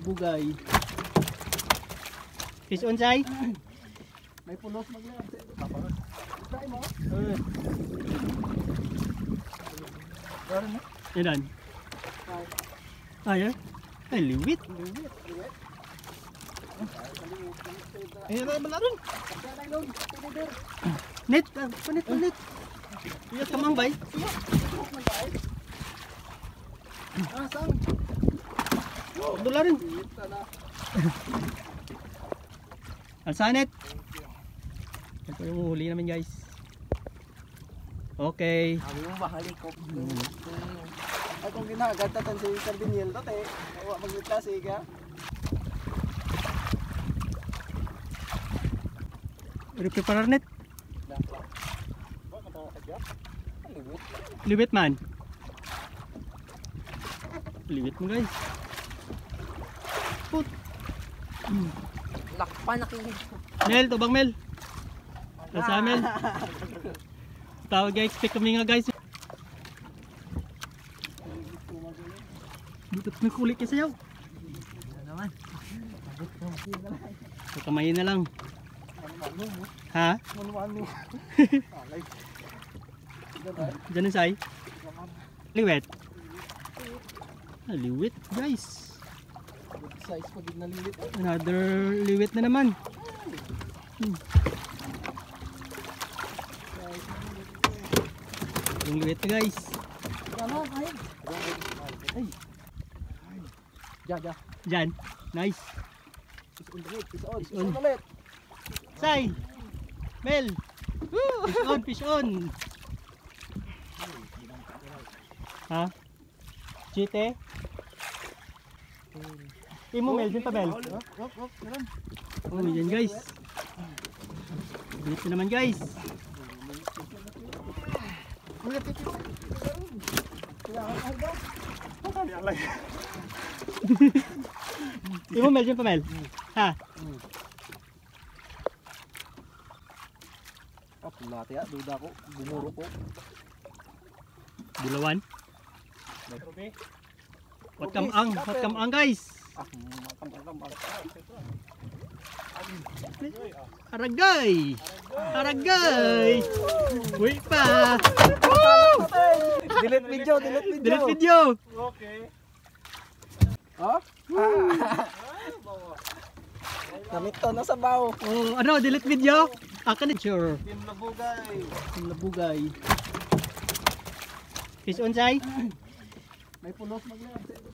Labugay. Fish on say? May pulos maglayag. Try mo? Yan. Ay, ay, liwit. Ayan na naman naroon. Net, panit. Iya kamang bay. Sang. Dula rin. Alsanet. Ito yung huli naman guys. Okay. Sabi mo bahalik ko. Ay kung ginagatan si Cardiniel to te. Nawa magmitasi ka. Preparar net. Liwit man. Liwit mo guys. Put. Lakpan nakinig. Mel, tubang Mel. Nasa Mel. Tawag guys, expect kami nga guys. Dito may kulit kasi yaw. Naman. So, kamayin na lang. Ha? Manu-manu. Diyan ang say. Liwit. Ah, liwit guys. Size pa din na lilit. Another liwit na naman. Yung liwit na guys. Ano? Ay. Ja. Diyan. Nice. Fish on ulit. Say. Mel. Woo! Fish on. Ha? Chite? Imo Mel, dyan pa Mel. Oh, yan guys. Bilis na naman guys. Imo Mel, dyan pa Mel. Ha? Pulati ya, duda ko, bumuro ko. Bulawan. What kam ang guys. Aragay. Uy pa. Delete video. Delete video. Okay. Oh? Namit to na sabaw. Oh, ano, delete video? Akan sure. Team Labugay. Labugay. Fish on say? May pulos maglayag.